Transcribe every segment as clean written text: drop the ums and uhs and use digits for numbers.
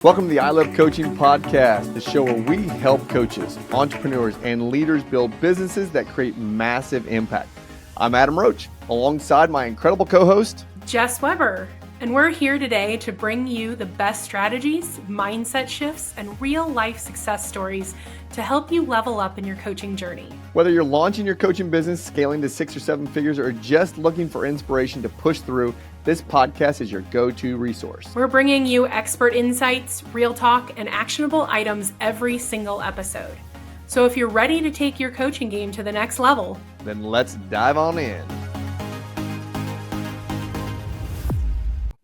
Welcome to the I Love Coaching podcast, the show where we help coaches, entrepreneurs, and leaders build businesses that create massive impact. I'm Adam Roach, alongside my incredible co-host, Jess Webber, and we're here today to bring you the best strategies, mindset shifts, and real-life success stories to help you level up in your coaching journey. Whether you're launching your coaching business, scaling to 6 or 7 figures, or just looking for inspiration to push through, this podcast is your go-to resource. We're bringing you expert insights, real talk, and actionable items every single episode. So if you're ready to take your coaching game to the next level, then let's dive on in.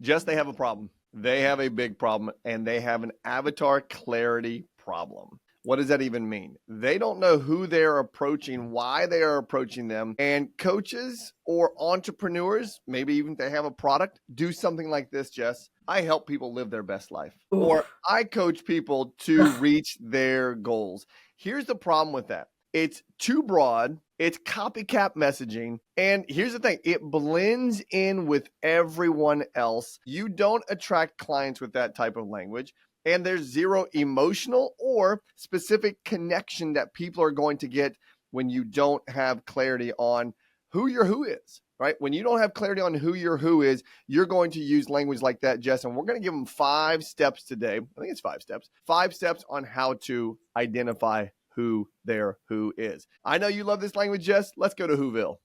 Just they have a problem. They have a big problem, and they have an avatar clarity problem. What does that even mean? They don't know who they're approaching, why they are approaching them. And coaches or entrepreneurs, maybe even if they have a product, do something like this, Jess. I help people live their best life. Ooh. Or I coach people to reach their goals. Here's the problem with that. It's too broad. It's copycat messaging. And here's the thing. It blends in with everyone else. You don't attract clients with that type of language. And there's zero emotional or specific connection that people are going to get when you don't have clarity on who your who is, right? When you don't have clarity on who your who is, you're going to use language like that, Jess. And we're going to give them 5 steps today. I think it's 5 steps. 5 steps on how to identify who their who is. I know you love this language, Jess. Let's go to Whoville.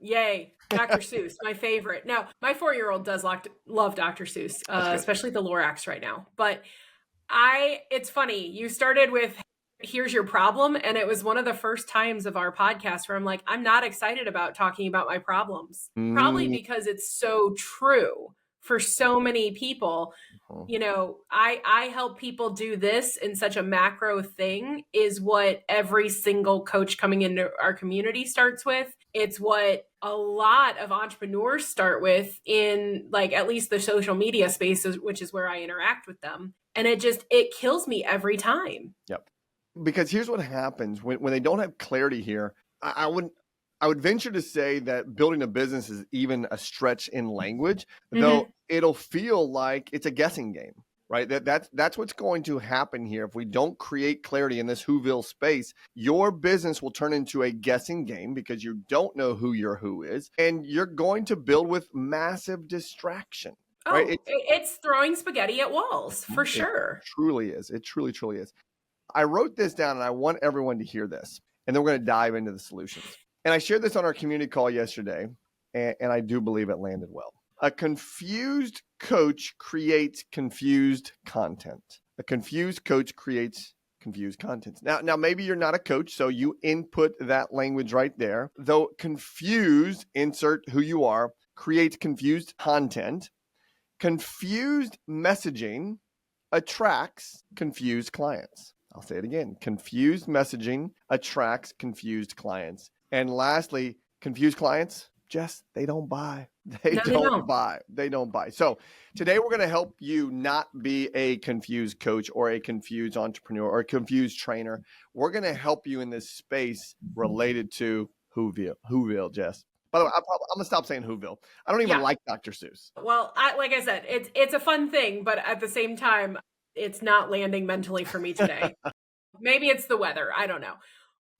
Yay, Dr. Seuss, my favorite. Now, my 4-year-old does love Dr. Seuss, especially the Lorax right now. But it's funny. You started with, here's your problem. And it was one of the first times of our podcast where I'm like, I'm not excited about talking about my problems. Probably because it's so true for so many people. You know, I help people do this in such a macro thing is what every single coach coming into our community starts with. It's what a lot of entrepreneurs start with in like at least the social media spaces, which is where I interact with them. And it kills me every time. Yep. Because here's what happens when they don't have clarity here. I would venture to say that building a business is even a stretch in language, though it'll feel like it's a guessing game, right? That's what's going to happen here. If we don't create clarity in this Whoville space, your business will turn into a guessing game because you don't know who your who is, and you're going to build with massive distraction. Right? Oh, it's throwing spaghetti at walls for sure. It truly is. It truly, truly is. I wrote this down and I want everyone to hear this. And then we're going to dive into the solutions. And I shared this on our community call yesterday, and I do believe it landed well. A confused coach creates confused content. A confused coach creates confused content. Now, maybe you're not a coach, so you input that language right there. Though confused, insert who you are, creates confused content. Confused messaging attracts confused clients. I'll say it again. Confused messaging attracts confused clients. And lastly, confused clients, Jess, they don't buy. They don't buy. So today we're going to help you not be a confused coach or a confused entrepreneur or a confused trainer. We're going to help you in this space related to Whoville, Jess. By the way, I'm going to stop saying Whoville. I don't even like Dr. Seuss. Well, like I said, it's a fun thing, but at the same time, it's not landing mentally for me today. Maybe it's the weather. I don't know.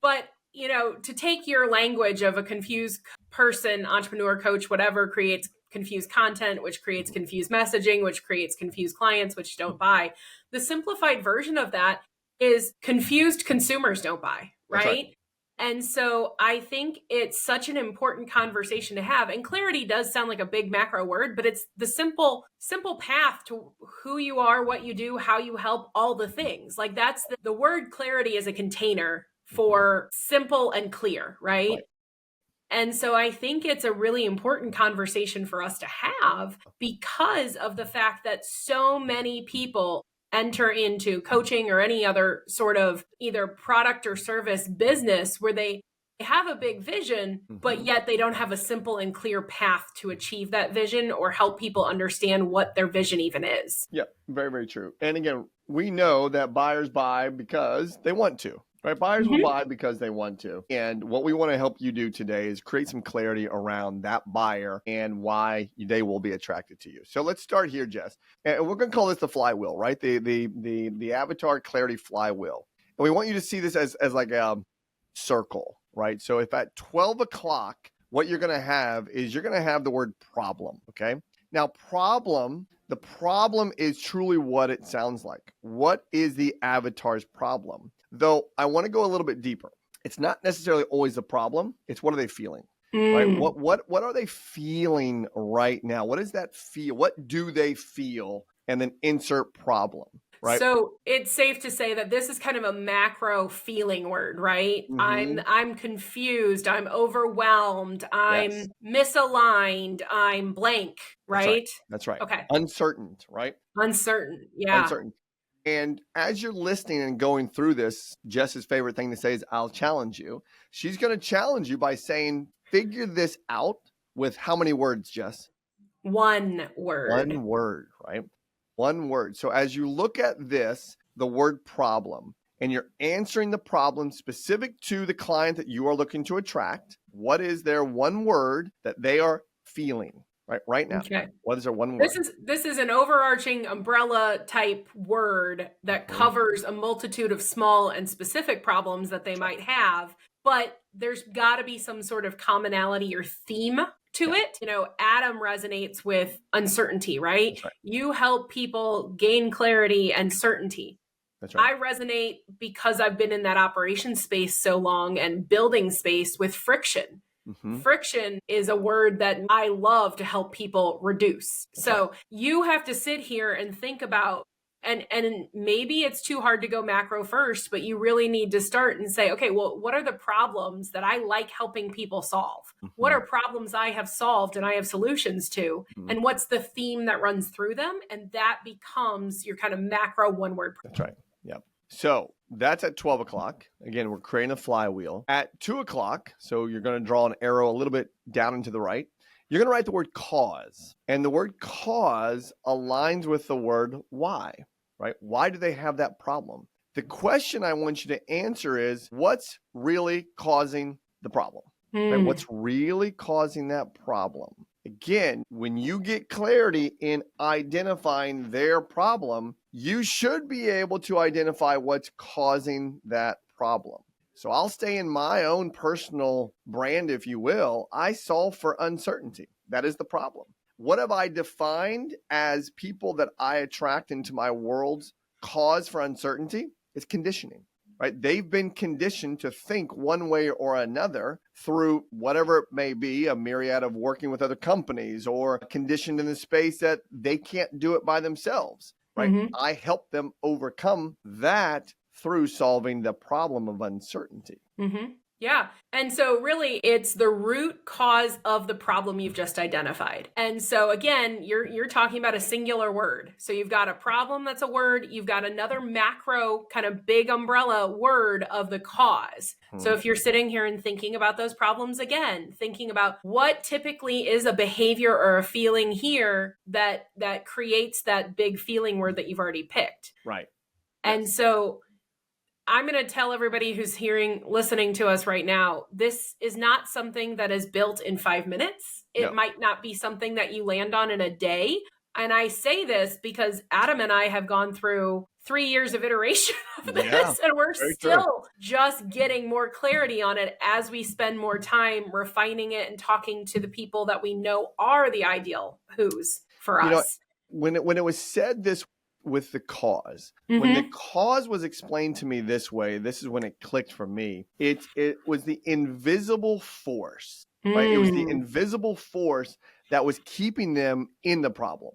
But, you know, to take your language of a confused person, entrepreneur, coach, whatever, creates confused content, which creates confused messaging, which creates confused clients, which don't buy. The simplified version of that is confused consumers don't buy, right? And so I think it's such an important conversation to have. And clarity does sound like a big macro word, but it's the simple path to who you are, what you do, how you help, all the things. Like that's the word clarity is a container for simple and clear, right? And so I think it's a really important conversation for us to have because of the fact that so many people enter into coaching or any other sort of either product or service business where they have a big vision, but yet they don't have a simple and clear path to achieve that vision or help people understand what their vision even is. Yeah, very, very true. And again, we know that buyers buy because they want to. right? Buyers will Mhm. buy because they want to. And what we want to help you do today is create some clarity around that buyer and why they will be attracted to you. So let's start here, Jess. And we're going to call this the flywheel, right? The avatar clarity flywheel. And we want you to see this as like a circle, right? So if at 12 o'clock, what you're going to have is you're going to have the word problem, okay? Now, the problem is truly what it sounds like. What is the avatar's problem? Though I want to go a little bit deeper. It's not necessarily always the problem. It's what are they feeling? Right? What are they feeling right now? What does that feel? What do they feel? And then insert problem. Right. So it's safe to say that this is kind of a macro feeling word, right? Mm-hmm. I'm confused, I'm overwhelmed, I'm Yes. misaligned, I'm blank, right? That's right. Okay. Uncertain, right? Uncertain. Yeah. Uncertain. And as you're listening and going through this, Jess's favorite thing to say is, I'll challenge you. She's going to challenge you by saying, figure this out with how many words, Jess? One word. One word, right? One word. So as you look at this, the word problem, and you're answering the problem specific to the client that you are looking to attract, what is their one word that they are feeling right now? Okay. What is their one word? This is an overarching umbrella type word that covers a multitude of small and specific problems that they might have, but there's got to be some sort of commonality or theme to it. You know, Adam resonates with uncertainty, right? You help people gain clarity and certainty. That's right. I resonate because I've been in that operation space so long and building space with friction. Mm-hmm. Friction is a word that I love to help people reduce. So you have to sit here and think about, and maybe it's too hard to go macro first, but you really need to start and say, okay, well, what are the problems that I like helping people solve? Mm-hmm. What are problems I have solved and I have solutions to? Mm-hmm. And what's the theme that runs through them? And that becomes your kind of macro one word. That's right. Yep. So that's at 12 o'clock. Again, we're creating a flywheel. At 2 o'clock, so you're going to draw an arrow a little bit down and to the right. You're going to write the word cause. And the word cause aligns with the word why, right? Why do they have that problem? The question I want you to answer is, what's really causing the problem? Right? What's really causing that problem? Again, when you get clarity in identifying their problem, you should be able to identify what's causing that problem. So I'll stay in my own personal brand, if you will. I solve for uncertainty. That is the problem. What have I defined as people that I attract into my world's cause for uncertainty? It's conditioning. Right? They've been conditioned to think one way or another through whatever it may be, a myriad of working with other companies, or conditioned in the space that they can't do it by themselves. Right? Mm-hmm. I help them overcome that through solving the problem of uncertainty. Mm-hmm. Yeah. And so really it's the root cause of the problem you've just identified. And so again, you're talking about a singular word. So you've got a problem that's a word, you've got another macro kind of big umbrella word of the cause. So if you're sitting here and thinking about those problems again, thinking about what typically is a behavior or a feeling here that creates that big feeling word that you've already picked. Right. And so I'm going to tell everybody who's listening to us right now, this is not something that is built in 5 minutes. It might not be something that you land on in a day. And I say this because Adam and I have gone through 3 years of iteration of this, and we're still just getting more clarity on it as we spend more time refining it and talking to the people that we know are the ideal who's for us. When it was said this with the cause. When the cause was explained to me this way, this is when it clicked for me. It was the invisible force, right? It was the invisible force that was keeping them in the problem.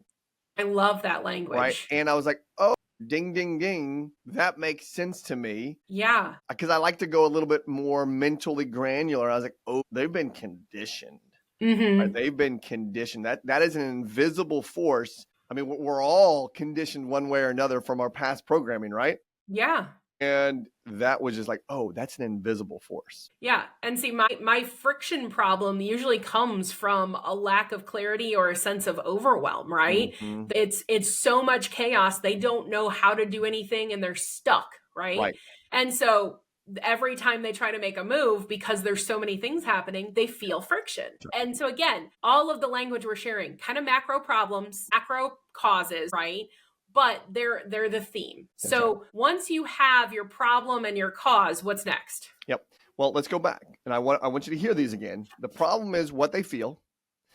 I love that language. Right? And I was like, oh, ding, ding, ding. That makes sense to me. Yeah. Because I like to go a little bit more mentally granular. I was like, oh, they've been conditioned. Right? They've been conditioned. That is an invisible force. I mean, we're all conditioned one way or another from our past programming, right? Yeah. And that was just like, oh, that's an invisible force. Yeah. And see, my friction problem usually comes from a lack of clarity or a sense of overwhelm, right? It's so much chaos. They don't know how to do anything and they're stuck, right? And so every time they try to make a move, because there's so many things happening, they feel friction. And so again, all of the language we're sharing, kind of macro problems, macro causes, right? But they're the theme. So once you have your problem and your cause, what's next? Yep. Well, let's go back. And I want you to hear these again. The problem is what they feel,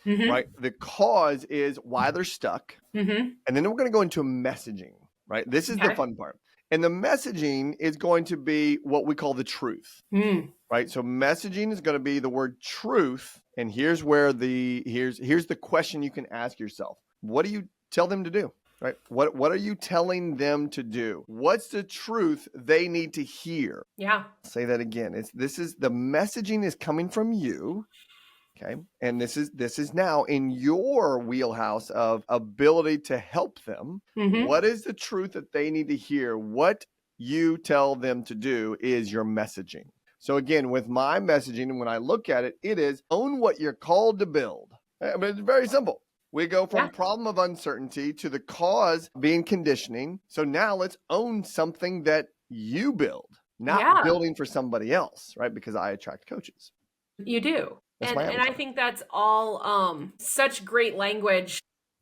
right? The cause is why they're stuck. And then we're going to go into messaging, right? This is the fun part. And the messaging is going to be what we call the truth, right? So messaging is going to be the word truth. And here's where here's the question you can ask yourself. What do you tell them to do? Right? What are you telling them to do? What's the truth they need to hear? Yeah. Say that again. The messaging is coming from you. Okay. And this is now in your wheelhouse of ability to help them. What is the truth that they need to hear? What you tell them to do is your messaging. So again, with my messaging, and when I look at it, it is own what you're called to build. I mean, it's very simple. We go from problem of uncertainty to the cause being conditioning. So now let's own something that you build, not building for somebody else, right? Because I attract coaches. You do. And I think that's all such great language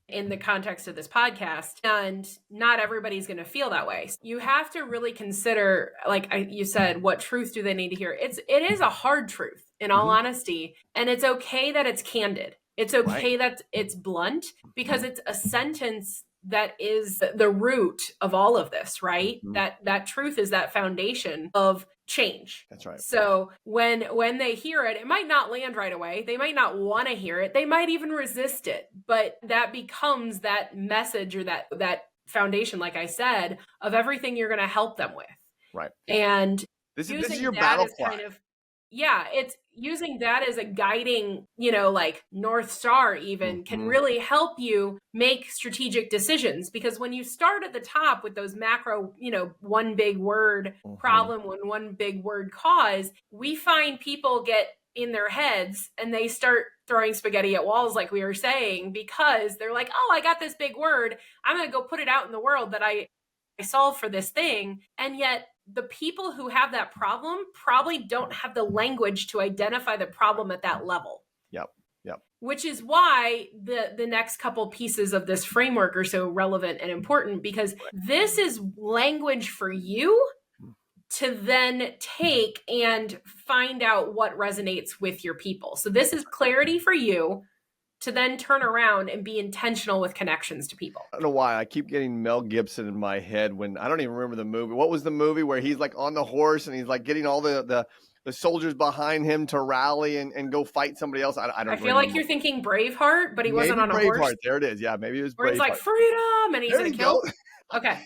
in the context of this podcast. And not everybody's going to feel that way. You have to really consider, like you said, what truth do they need to hear? It is a hard truth, in all honesty. And it's okay that it's candid. It's okay that it's blunt, because it's a sentence that is the root of all of this, right? That truth is that foundation of change. That's right. So when they hear it, it might not land right away. They might not want to hear it. They might even resist it. But that becomes that message, or that foundation, like I said, of everything you're going to help them with. Right. And this is your battle cry. It's using that as a guiding, like North Star even can really help you make strategic decisions. Because when you start at the top with those macro, one big word problem, one big word cause, we find people get in their heads and they start throwing spaghetti at walls, like we were saying, because they're like, oh, I got this big word. I'm going to go put it out in the world that I solve for this thing. And yet the people who have that problem probably don't have the language to identify the problem at that level. Yep. Which is why the next couple pieces of this framework are so relevant and important, because this is language for you to then take and find out what resonates with your people. So this is clarity for you to then turn around and be intentional with connections to people. I don't know why I keep getting Mel Gibson in my head when I don't even remember the movie. What was the movie where he's like on the horse and he's like getting all the soldiers behind him to rally and go fight somebody else? I feel like you're thinking Braveheart, but he wasn't on a horse. Braveheart, there it is. Yeah, maybe it was Braveheart. Where he's like, freedom, and he's going to kill. Okay.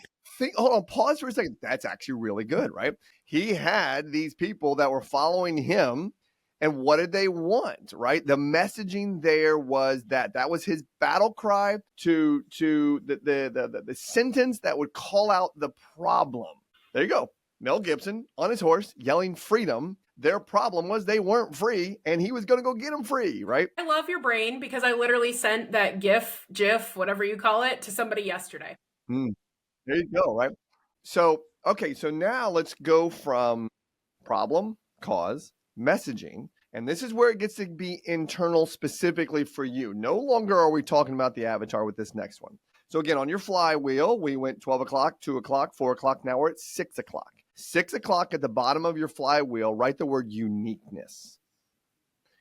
Hold on, pause for a second. That's actually really good, right? He had these people that were following him. And what did they want, right? The messaging there was that was his battle cry to the sentence that would call out the problem. There you go. Mel Gibson on his horse yelling freedom. Their problem was they weren't free, and he was going to go get them free, right? I love your brain, because I literally sent that GIF, whatever you call it, to somebody yesterday. There you go, right? So, okay, so now let's go from problem, cause, messaging. And this is where it gets to be internal specifically for you. No longer are we talking about the avatar with this next one. So again, on your flywheel, we went 12 o'clock, 2 o'clock, 4 o'clock. Now we're at 6 o'clock. 6 o'clock at the bottom of your flywheel, write the word uniqueness.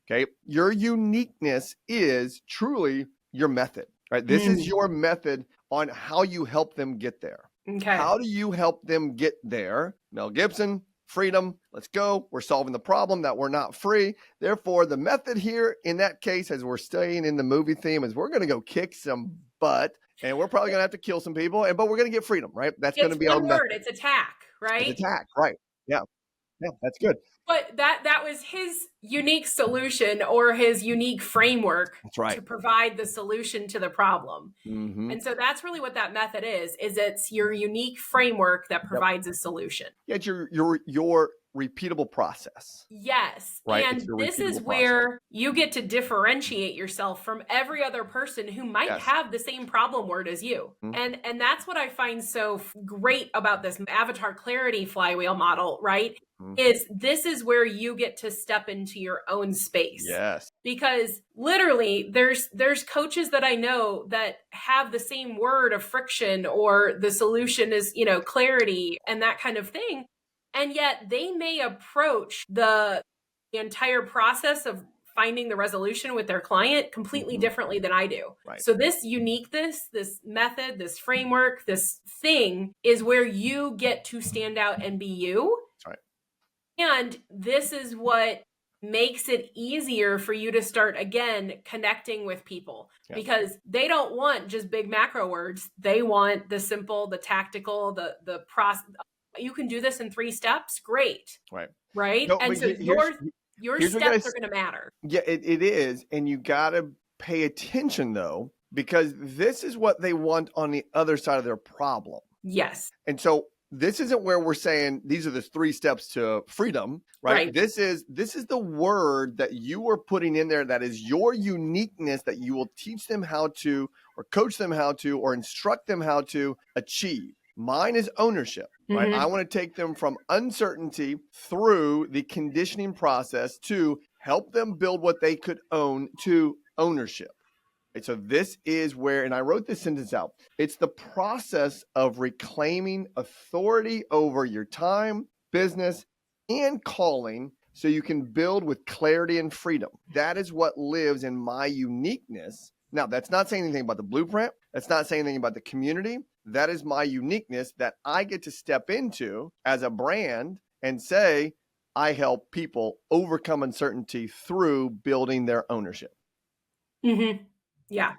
Okay. Your uniqueness is truly your method, right? This is your method on how you help them get there. Okay. How do you help them get there? Mel Gibson, freedom. Let's go. We're solving the problem that we're not free. Therefore, the method here in that case, as we're staying in the movie theme, is we're going to go kick some butt, and we're probably going to have to kill some people, but we're going to get freedom, right? That's going to be our method. It's attack, right? It's attack, right? Yeah, that's good. But that was his unique solution, or his unique framework to provide the solution to the problem. And so that's really what that method is it's your unique framework that provides a solution. Yeah, it's your repeatable process. Yes. Right? And It's your this is repeatable where you get to differentiate yourself from every other person who might Yes. have the same problem word as you. And that's what I find so great about this avatar clarity flywheel model, right? Is this is where you get to step into your own space. Yes. Because literally there's coaches that I know that have the same word of friction, or the solution is, clarity and that kind of thing. And yet they may approach the entire process of finding the resolution with their client completely differently than I do. Right. So this uniqueness, this method, this framework, this thing is where you get to stand out and be you. That's right. And this is what makes it easier for you to start, again, connecting with people, because they don't want just big macro words. They want the simple, the tactical, the process. You can do this in 3 steps. Great. Right. No, and so your steps are going to matter. Yeah, it is. And you got to pay attention, though, because this is what they want on the other side of their problem. Yes. And so this isn't where we're saying these are the 3 steps to freedom, right? This is the word that you are putting in there that is your uniqueness that you will teach them how to, or coach them how to, or instruct them how to achieve. Mine is ownership, right? I want to take them from uncertainty through the conditioning process to help them build what they could own to ownership. And so this is where, and I wrote this sentence out, it's the process of reclaiming authority over your time, business, and calling so you can build with clarity and freedom. That is what lives in my uniqueness. Now, that's not saying anything about the blueprint. That's not saying anything about the community. That is my uniqueness that I get to step into as a brand and say, I help people overcome uncertainty through building their ownership. Yeah.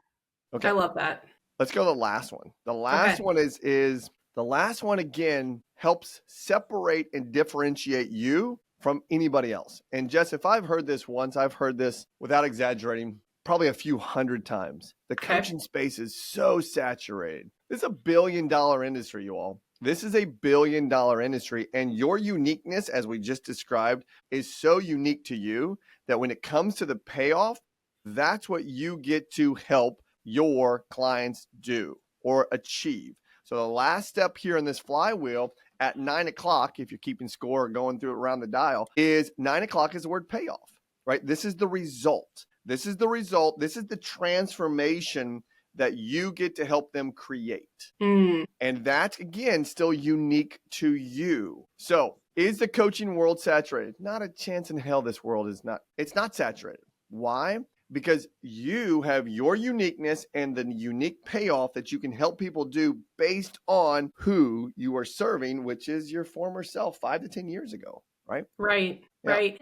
Okay. I love that. Let's go to the last one. The last one is the last one, again, helps separate and differentiate you from anybody else. And Jess, if I've heard this once, I've heard this without exaggerating, probably a few hundred times. The coaching space is so saturated. This is a $1 billion industry, you all. This is a $1 billion industry, and your uniqueness, as we just described, is so unique to you that when it comes to the payoff, that's what you get to help your clients do or achieve. So the last step here in this flywheel at 9 o'clock, if you're keeping score or going through it around the dial, is 9 o'clock is the word payoff, right? This is the result. This is the result. This is the transformation that you get to help them create. And that's, again, still unique to you. So is the coaching world saturated? Not a chance in hell this world is not. It's not saturated. Why? Because you have your uniqueness and the unique payoff that you can help people do based on who you are serving, which is your former self 5 to 10 years ago, right? Right.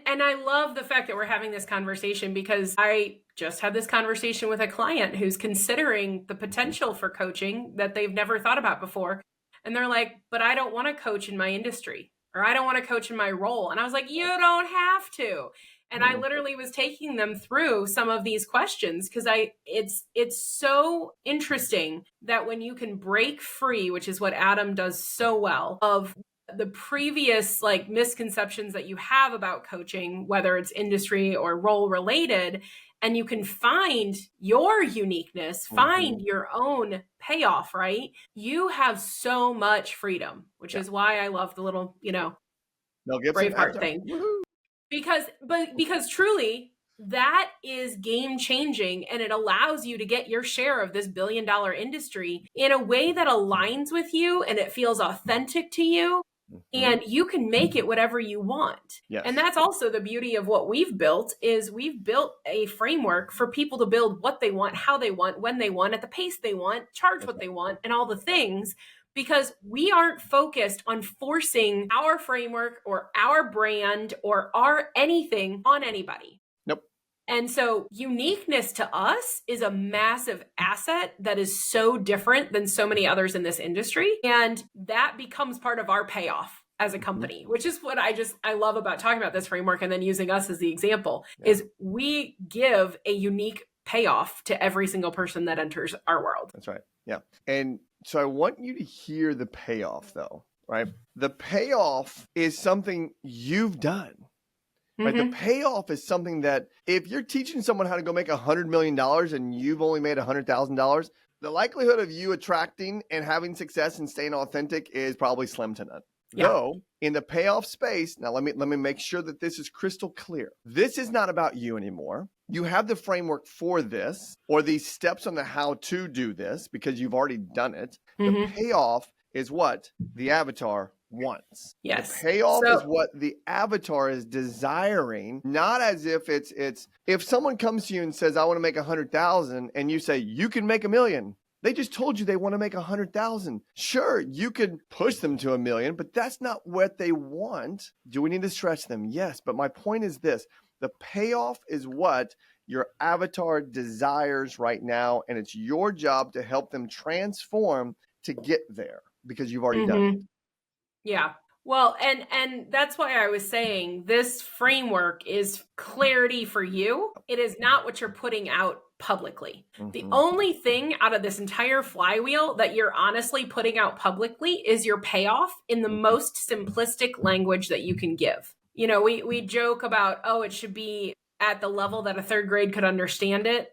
And I love the fact that we're having this conversation, because I just had this conversation with a client who's considering the potential for coaching that they've never thought about before. And they're like, but I don't want to coach in my industry, or I don't want to coach in my role. And I was like, you don't have to. And I literally was taking them through some of these questions, because it's so interesting that when you can break free, which is what Adam does so well, of the previous misconceptions that you have about coaching, whether it's industry or role related, and you can find your uniqueness, find your own payoff, right? You have so much freedom, which is why I love the little, Braveheart thing. Woo-hoo. Because truly that is game changing, and it allows you to get your share of this $1 billion industry in a way that aligns with you and it feels authentic to you, and you can make it whatever you want. And that's also the beauty of what we've built, is we've built a framework for people to build what they want, how they want, when they want, at the pace they want, charge what they want, and all the things. Because we aren't focused on forcing our framework or our brand or our anything on anybody. Nope. And so uniqueness to us is a massive asset that is so different than so many others in this industry. And that becomes part of our payoff as a company, which is what I love about talking about this framework and then using us as the example, is we give a unique payoff to every single person that enters our world. That's right. Yeah. And so I want you to hear the payoff, though. right? The payoff is something you've done. Right. The payoff is something that if you're teaching someone how to go make $100 million and you've only made $100,000, the likelihood of you attracting and having success and staying authentic is probably slim to none. Yeah. Though in the payoff space, now let me make sure that this is crystal clear. This is not about you anymore. You have the framework for this or these steps on the how to do this because you've already done it. The payoff is what the avatar wants. Yes. The payoff is what the avatar is desiring, not as if it's if someone comes to you and says, I want to make 100,000 and you say, you can make $1 million. They just told you they want to make 100,000. Sure, you could push them to $1 million, but that's not what they want. Do we need to stretch them? Yes. But my point is this, the payoff is what your avatar desires right now. And it's your job to help them transform to get there because you've already done it. Yeah. Well, and that's why I was saying this framework is clarity for you. It is not what you're putting out publicly. The only thing out of this entire flywheel that you're honestly putting out publicly is your payoff in the most simplistic language that you can give. You know, we joke about, oh, it should be at the level that a third grade could understand it.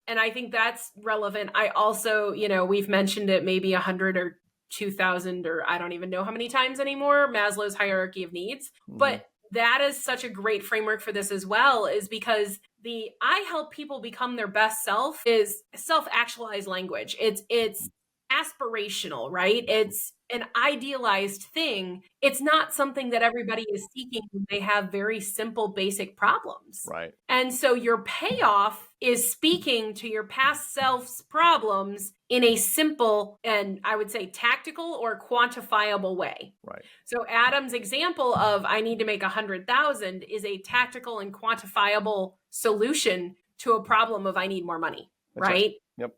And I think that's relevant. I also, you know, we've mentioned it maybe 100 or 2,000 or I don't even know how many times anymore, Maslow's hierarchy of needs. But that is such a great framework for this as well, is because I help people become their best self is self-actualized language. It's aspirational, right? It's an idealized thing. It's not something that everybody is seeking when they have very simple, basic problems. Right. And so your payoff is speaking to your past self's problems in a simple and I would say tactical or quantifiable way. Right. So Adam's example of I need to make 100,000 is a tactical and quantifiable solution to a problem of I need more money. That's right? Yep.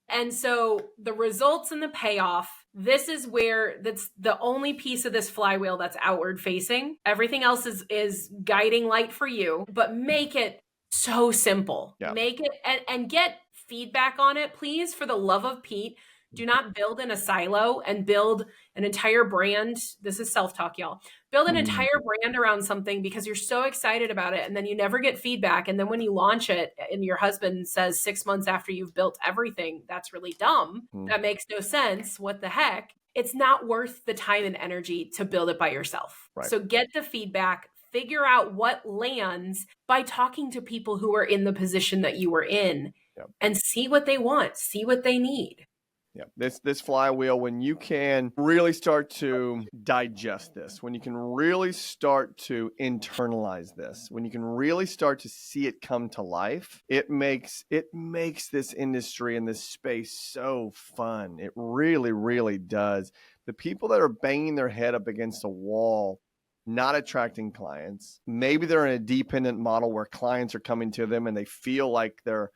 And so the results and the payoff, this is where that's the only piece of this flywheel that's outward facing. Everything else is guiding light for you, but make it so simple. Yeah. Make it and get feedback on it, please, for the love of Pete. Do not build in a silo and build an entire brand. This is self-talk, y'all. Build an entire brand around something because you're so excited about it and then you never get feedback. And then when you launch it and your husband says 6 months after you've built everything, that's really dumb. That makes no sense. What the heck? It's not worth the time and energy to build it by yourself. Right. So get the feedback, figure out what lands by talking to people who are in the position that you were in and see what they want, see what they need. Yeah, this flywheel, when you can really start to digest this, when you can really start to internalize this, when you can really start to see it come to life, it makes this industry and this space so fun. It really, really does. The people that are banging their head up against a wall, not attracting clients, maybe they're in a dependent model where clients are coming to them and they feel like they're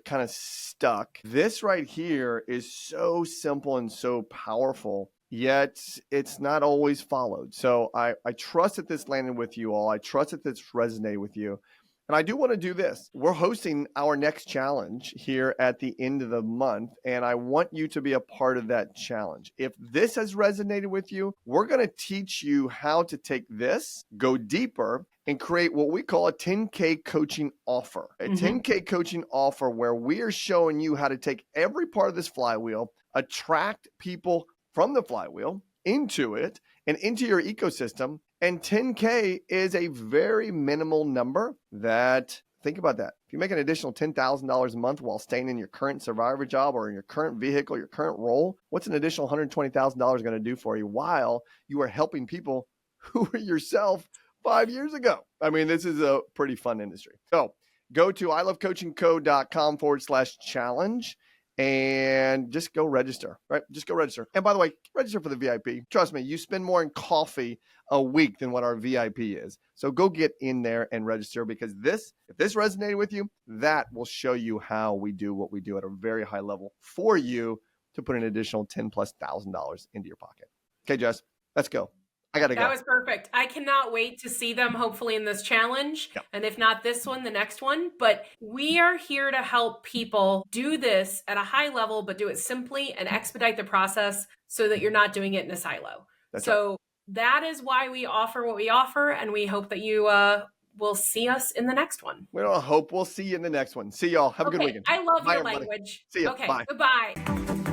kind of stuck. This right here is so simple and so powerful, yet it's not always followed. So I trust that this landed with you all. I trust that this resonated with you. And I do want to do this. We're hosting our next challenge here at the end of the month, and I want you to be a part of that challenge. If this has resonated with you, we're going to teach you how to take this, go deeper, and create what we call a 10K coaching offer. A 10K coaching offer where we are showing you how to take every part of this flywheel, attract people from the flywheel into it and into your ecosystem. And 10K is a very minimal number that, think about that. If you make an additional $10,000 a month while staying in your current survivor job or in your current vehicle, your current role, what's an additional $120,000 going to do for you while you are helping people who were yourself 5 years ago? I mean, this is a pretty fun industry. So go to ilovecoachingco.com/challenge and just go register, right? Just go register. And by the way, register for the VIP. Trust me, you spend more in coffee a week than what our VIP is. So go get in there and register because if this resonated with you, that will show you how we do what we do at a very high level for you to put an additional $10,000+ into your pocket. Okay, Jess, let's go. I got to go. That was perfect. I cannot wait to see them hopefully in this challenge. Yep. And if not this one, the next one. But we are here to help people do this at a high level, but do it simply and expedite the process so that you're not doing it in a silo. That is why we offer what we offer, and we hope that you will see us in the next one. We don't hope we'll see you in the next one. See y'all. Have a good weekend. I love Bye, your everybody. language. See ya. Okay, Bye. goodbye.